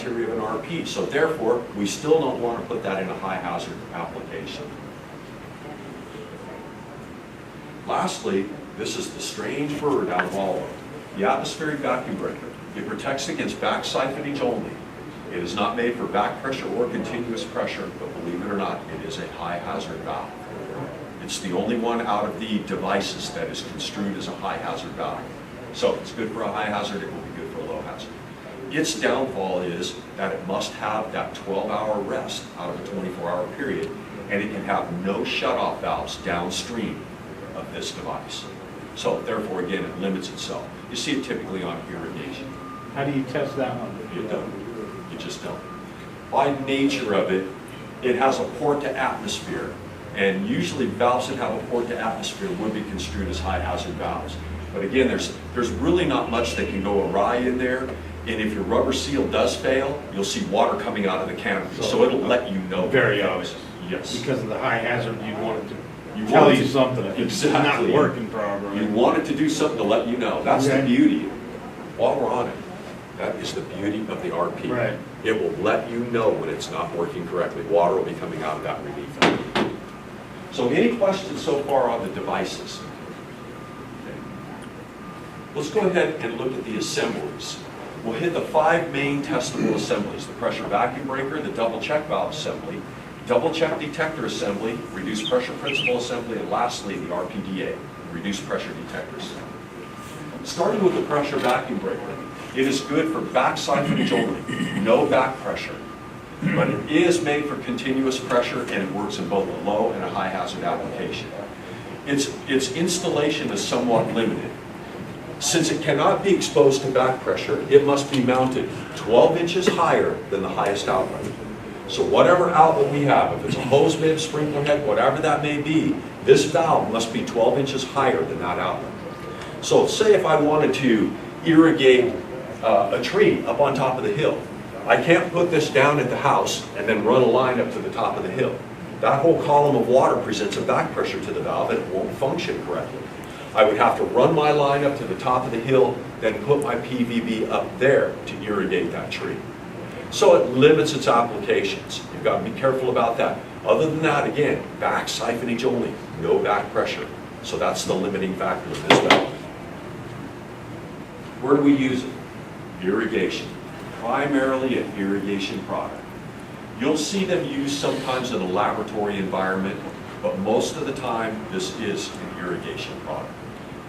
criteria of an RP. So therefore, we still don't want to put that in a high hazard application. Lastly, this is the strange bird out of all of them, the atmospheric vacuum breaker. It protects against back siphonage only. It is not made for back pressure or continuous pressure, but believe it or not, it is a high hazard valve. It's the only one out of the devices that is construed as a high hazard valve. So it's good for a high hazard, it will be good for a low hazard. Its downfall is that it must have that 12-hour rest out of a 24-hour period, and it can have no shutoff valves downstream of this device. So therefore, again, it limits itself. You see it typically on irrigation. How do you test that one? You don't. You just don't. By nature of it, it has a port to atmosphere, and usually valves that have a port to atmosphere would be construed as high hazard valves. But again, there's really not much that can go awry in there, and if your rubber seal does fail, you'll see water coming out of the canopy, so it'll let you know. Very obvious. Yes. Because of the high hazard, you want it to You tell want you to- something if it's not Exactly. working properly. You want it to do something to let you know. That's the Okay. beauty. While we're on it, that is the beauty of the RP. Right. It will let you know when it's not working correctly. Water will be coming out of that relief valve. So any questions so far on the devices? Okay. Let's go ahead and look at the assemblies. We'll hit the 5 main testable assemblies: the pressure vacuum breaker, the double check valve assembly, double check detector assembly, reduced pressure principal assembly, and lastly, the RPDA, reduced pressure detector assembly. Starting with the pressure vacuum breaker, it is good for back siphonage only, no back pressure. But it is made for continuous pressure, and it works in both a low and a high hazard application. Its installation is somewhat limited. Since it cannot be exposed to back pressure, it must be mounted 12 inches higher than the highest outlet. So whatever outlet we have, if it's a hose bib, sprinkler head, whatever that may be, this valve must be 12 inches higher than that outlet. So say if I wanted to irrigate a tree up on top of the hill, I can't put this down at the house and then run a line up to the top of the hill. That whole column of water presents a back pressure to the valve and it won't function correctly. I would have to run my line up to the top of the hill, then put my PVB up there to irrigate that tree. So it limits its applications. You've got to be careful about that. Other than that, again, back siphonage only, no back pressure. So that's the limiting factor of this valve. Where do we use it? Irrigation. Primarily an irrigation product. You'll see them used sometimes in a laboratory environment, but most of the time this is an irrigation product.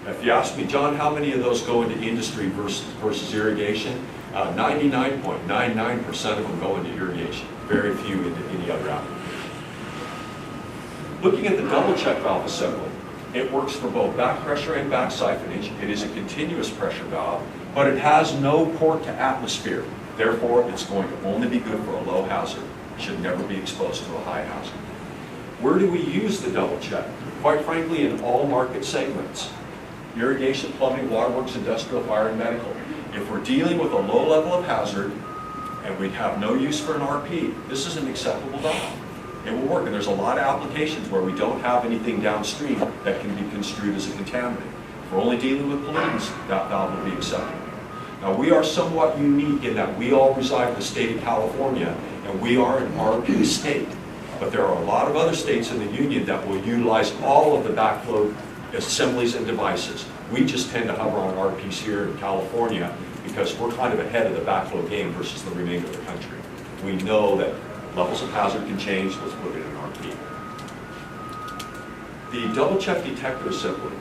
If you ask me, John, how many of those go into industry versus irrigation? 99.99% of them go into irrigation. Very few into any other application. Looking at the double check valve assembly, it works for both back pressure and back siphonage. It is a continuous pressure valve, but it has no port to atmosphere. Therefore, it's going to only be good for a low hazard. It should never be exposed to a high hazard. Where do we use the double check? Quite frankly, in all market segments. Irrigation, plumbing, waterworks, industrial, fire, and medical. If we're dealing with a low level of hazard and we have no use for an RP, this is an acceptable valve. It will work, and there's a lot of applications where we don't have anything downstream that can be construed as a contaminant. If we're only dealing with pollutants, that valve will be acceptable. Now, we are somewhat unique in that we all reside in the state of California, and we are an RP state. But there are a lot of other states in the union that will utilize all of the backflow assemblies and devices. We just tend to hover on RPs here in California because we're kind of ahead of the backflow game versus the remainder of the country. We know that levels of hazard can change, let's put it in RP. The double check detector assembly.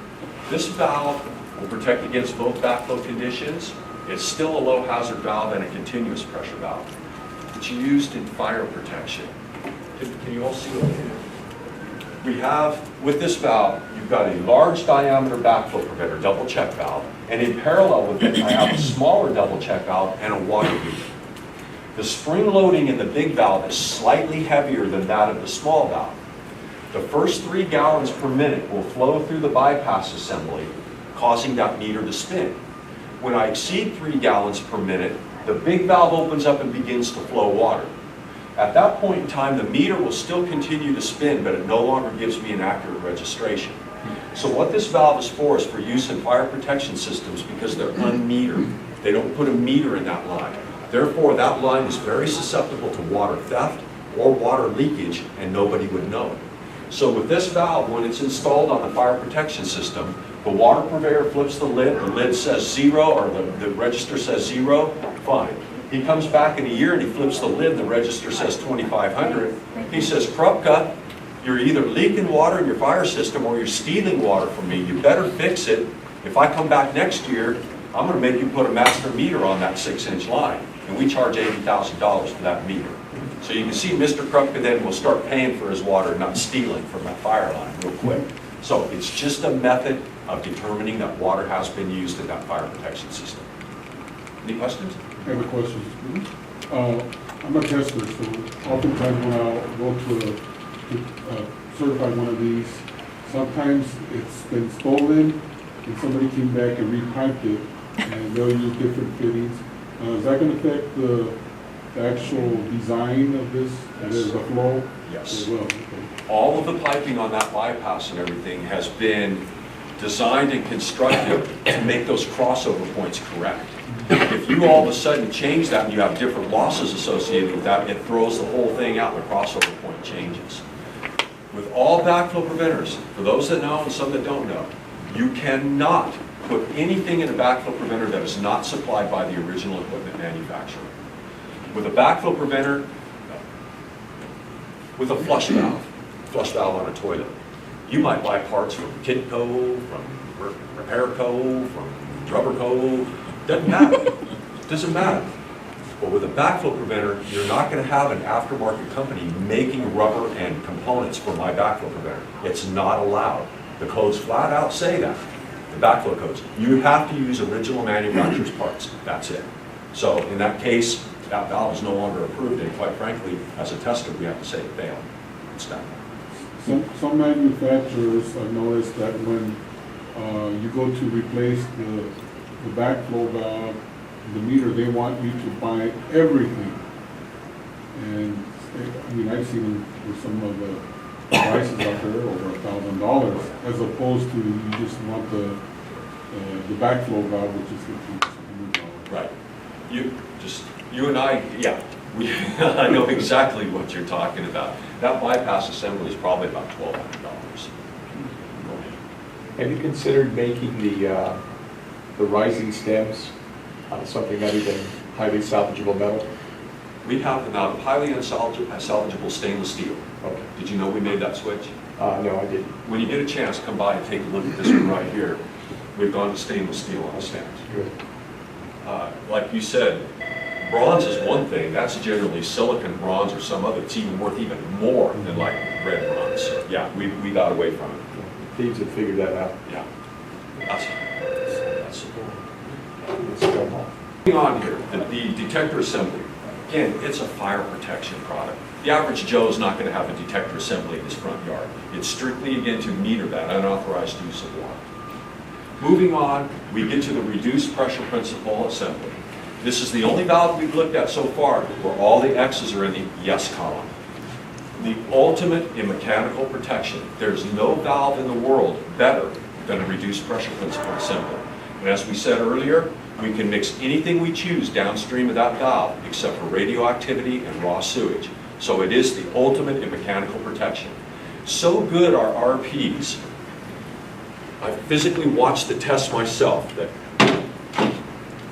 This valve will protect against both backflow conditions. It's still a low hazard valve and a continuous pressure valve. It's used in fire protection. Can you all see what it is? We have, with this valve, you've got a large diameter backflow preventer, double check valve, and in parallel with it, I have a smaller double check valve and a water heater. The spring loading in the big valve is slightly heavier than that of the small valve. The first 3 gallons per minute will flow through the bypass assembly, causing that meter to spin. When I exceed 3 gallons per minute, the big valve opens up and begins to flow water. At that point in time, the meter will still continue to spin, but it no longer gives me an accurate registration. So what this valve is for use in fire protection systems because they're unmetered. They don't put a meter in that line. Therefore, that line is very susceptible to water theft or water leakage, and nobody would know it. So with this valve, when it's installed on the fire protection system, the water purveyor flips the lid says 0, or the register says 0, fine. He comes back in a year and he flips the lid, the register says 2,500. He says, Krupka, you're either leaking water in your fire system or you're stealing water from me. You better fix it. If I come back next year, I'm going to make you put a master meter on that 6-inch line. And we charge $80,000 for that meter. So you can see Mr. Krupka then will start paying for his water, not stealing from that fire line real quick. So it's just a method of determining that water has been used in that fire protection system. Any questions? I have a question. I'm a tester, so oftentimes when I'll go to certify one of these, sometimes it's been stolen and somebody came back and repiped it and they'll use different fittings. Is that going to affect the actual design of this, that is the flow? Yes. As well? Okay. All of the piping on that bypass and everything has been designed and constructed to make those crossover points correct. If you all of a sudden change that and you have different losses associated with that, it throws the whole thing out and the crossover point changes. With all backflow preventers, for those that know and some that don't know, you cannot put anything in a backflow preventer that is not supplied by the original equipment manufacturer. With a backflow preventer, with a flush valve on a toilet, you might buy parts from Kidco, from Repairco, from Rubberco. Doesn't matter. Doesn't matter. But with a backflow preventer, you're not going to have an aftermarket company making rubber and components for my backflow preventer. It's not allowed. The codes flat out say that. The backflow codes. You have to use original manufacturer's parts. That's it. So in that case, that valve is no longer approved, and quite frankly, as a tester, we have to say it failed. It's done. Some manufacturers, I've noticed that when you go to replace the backflow valve, the meter, they want you to buy everything. And I mean, I've seen them with some of the prices out there over $1,000, as opposed to you just want the backflow valve, which is $1,500. Right. You and I, yeah, I know exactly what you're talking about. That bypass assembly is probably about $1,200. Have you considered making the rising stems out of something other than highly salvageable metal? We have them out of highly unsalvageable stainless steel. Okay. Did you know we made that switch? No, I didn't. When you get a chance, come by and take a look at this one right here. We've gone to stainless steel on the stems. Good. Like you said, bronze is one thing. That's generally silicon bronze or some other. It's even worth even more than like red bronze. So, yeah, we got away from it. Thieves have figured that out. Yeah. That's Let's go on. Moving on here, the detector assembly. Again, it's a fire protection product. The average Joe is not going to have a detector assembly in his front yard. It's strictly, again, to meter that unauthorized use of water. Moving on, we get to the reduced pressure principle assembly. This is the only valve we've looked at so far where all the X's are in the yes column. The ultimate in mechanical protection. There's no valve in the world better than a reduced pressure principle assembly. And as we said earlier, we can mix anything we choose downstream of that valve except for radioactivity and raw sewage. So it is the ultimate in mechanical protection. So good are RPs. I physically watched the test myself that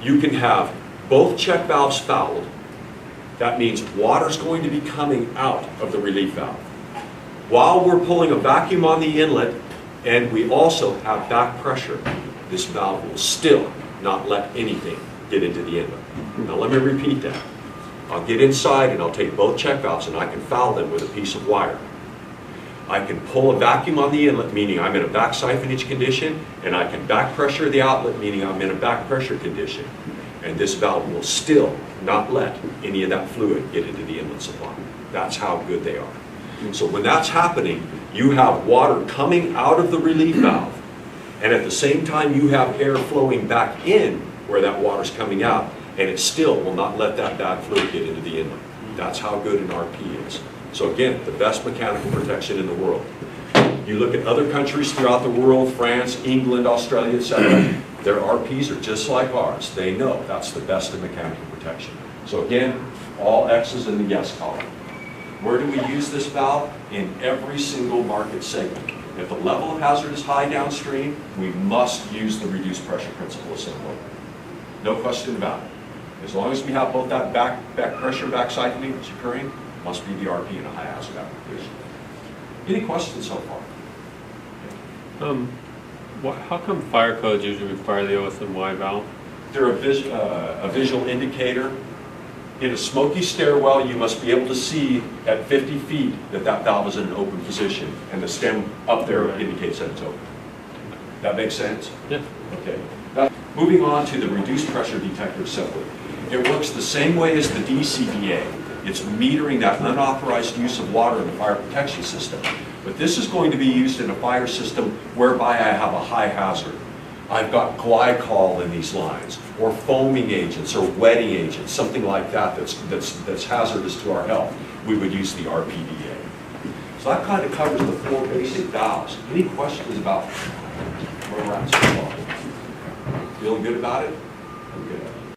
you can have both check valves fouled. That means water's going to be coming out of the relief valve. While we're pulling a vacuum on the inlet, and we also have back pressure, this valve will still not let anything get into the inlet. Now let me repeat that. I'll get inside and I'll take both check valves and I can foul them with a piece of wire. I can pull a vacuum on the inlet, meaning I'm in a back siphonage condition, and I can back pressure the outlet, meaning I'm in a back pressure condition. And this valve will still not let any of that fluid get into the inlet supply. That's how good they are. So when that's happening, you have water coming out of the relief valve, and at the same time you have air flowing back in where that water's coming out, and it still will not let that bad fluid get into the inlet. That's how good an RP is. So again, the best mechanical protection in the world. You look at other countries throughout the world, France, England, Australia, etc., their RPs are just like ours. They know that's the best in mechanical protection. So again, all X's in the yes column. Where do we use this valve? In every single market segment. If the level of hazard is high downstream, we must use the reduced pressure principle assembly. No question about it. As long as we have both that back pressure, back cycling that's occurring, must be the RP in a high hazard application. Any questions so far? How come fire codes usually require the OSMY valve? They're a visual indicator. In a smoky stairwell, you must be able to see at 50 feet that that valve is in an open position, and the stem up there Right. indicates that it's open. That makes sense? Yeah. Okay. Now, moving on to the reduced pressure detector assembly. It works the same way as the DCBA. It's metering that unauthorized use of water in the fire protection system. But this is going to be used in a fire system whereby I have a high hazard. I've got glycol in these lines, or foaming agents, or wetting agents, something like that that's hazardous to our health. We would use the RPDA. So that kind of covers the 4 basic valves. Any questions about where we're at so far? Feeling good about it? Okay.